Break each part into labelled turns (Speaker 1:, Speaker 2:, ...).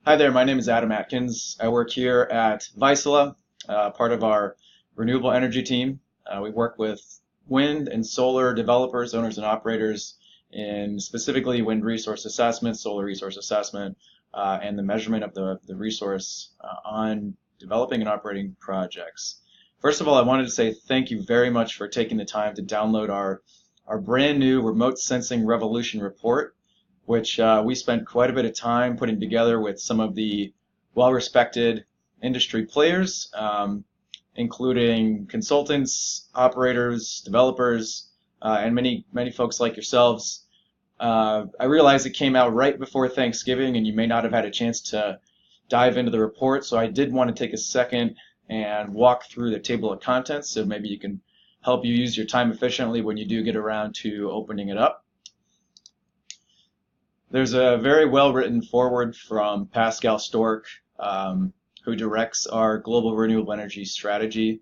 Speaker 1: Hi there, my name is Adam Atkins. I work here at Vaisala, part of our renewable energy team. We work with wind and solar developers, owners, and operators in specifically wind resource assessment, solar resource assessment, and the measurement of the resource on developing and operating projects. First of all, I wanted to say thank you very much for taking the time to download our brand new Remote Sensing Revolution report, which we spent quite a bit of time putting together with some of the well-respected industry players, including consultants, operators, developers, and many folks like yourselves. I realize it came out right before Thanksgiving, and you may not have had a chance to dive into the report, so I did want to take a second and walk through the table of contents, so maybe you can help you use your time efficiently when you do get around to opening it up. There's a very well-written foreword from Pascal Stork, who directs our global renewable energy strategy.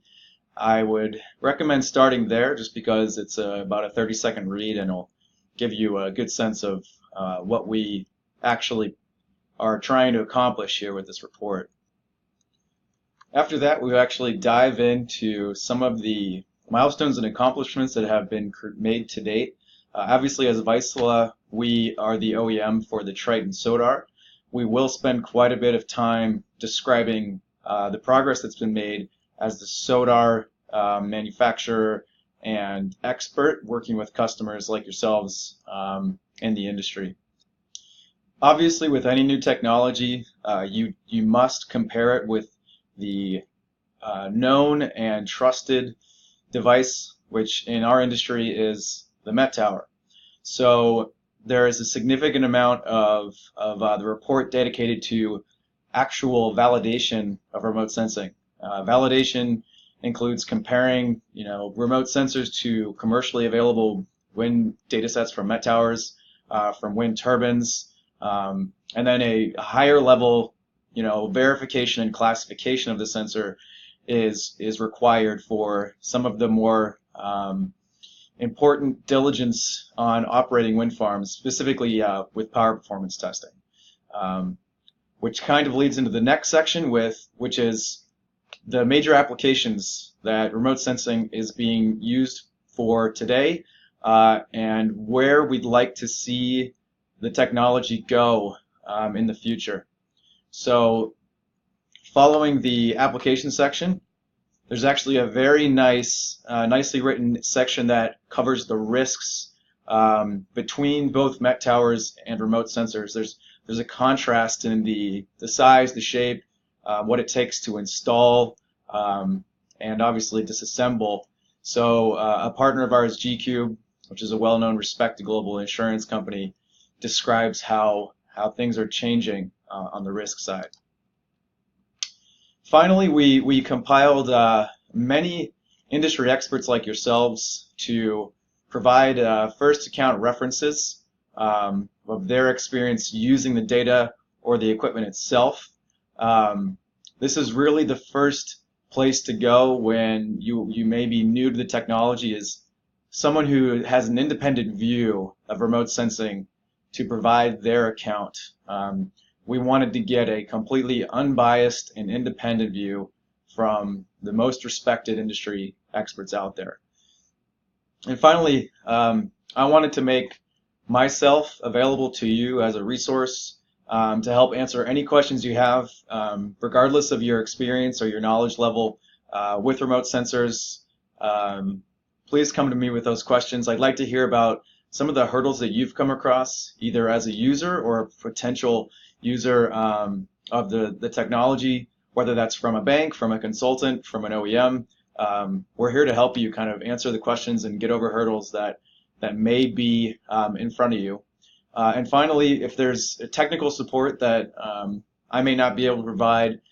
Speaker 1: I would recommend starting there just because it's about a 30-second read and it'll give you a good sense of what we actually are trying to accomplish here with this report. After that, we actually dive into some of the milestones and accomplishments that have been made to date. Obviously, as Vaisala, we are the OEM for the Triton SoDAR. We will spend quite a bit of time describing the progress that's been made as the SoDAR manufacturer and expert working with customers like yourselves in the industry. Obviously, with any new technology, you must compare it with the known and trusted device, which in our industry is the Met Tower. So there is a significant amount of the report dedicated to actual validation of remote sensing. Validation includes comparing, remote sensors to commercially available wind datasets from Met Towers, from wind turbines, and then a higher level, verification and classification of the sensor is required for some of the more important diligence on operating wind farms, specifically with power performance testing, which kind of leads into the next section which is the major applications that remote sensing is being used for today, and where we'd like to see the technology go in the future. So following the application section, there's actually a very nicely written section that covers the risks between both Met Towers and remote sensors. There's a contrast in the size, the shape, what it takes to install, and obviously disassemble. So a partner of ours, G-Cube, which is a well-known, respected global insurance company, describes how things are changing on the risk side. Finally, we compiled many industry experts like yourselves to provide first account references of their experience using the data or the equipment itself. This is really the first place to go when you may be new to the technology, is someone who has an independent view of remote sensing to provide their account. We wanted to get a completely unbiased and independent view from the most respected industry experts out there. And finally, I wanted to make myself available to you as a resource to help answer any questions you have, regardless of your experience or your knowledge level with remote sensors. Please come to me with those questions. I'd like to hear about some of the hurdles that you've come across, either as a user or a potential user of the technology, whether that's from a bank, from a consultant, from an OEM. We're here to help you kind of answer the questions and get over hurdles that may be in front of you. And finally, if there's technical support that I may not be able to provide,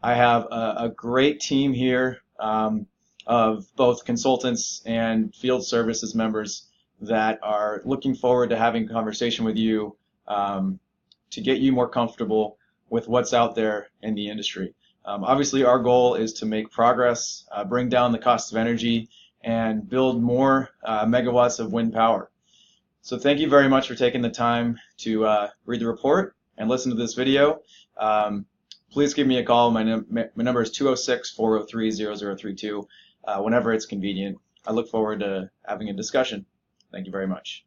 Speaker 1: I have a great team here of both consultants and field services members that are looking forward to having a conversation with you to get you more comfortable with what's out there in the industry. Obviously, our goal is to make progress, bring down the cost of energy, and build more megawatts of wind power. So thank you very much for taking the time to read the report, and listen to this video, please give me a call. My number is 206-403-0032 whenever it's convenient. I look forward to having a discussion. Thank you very much.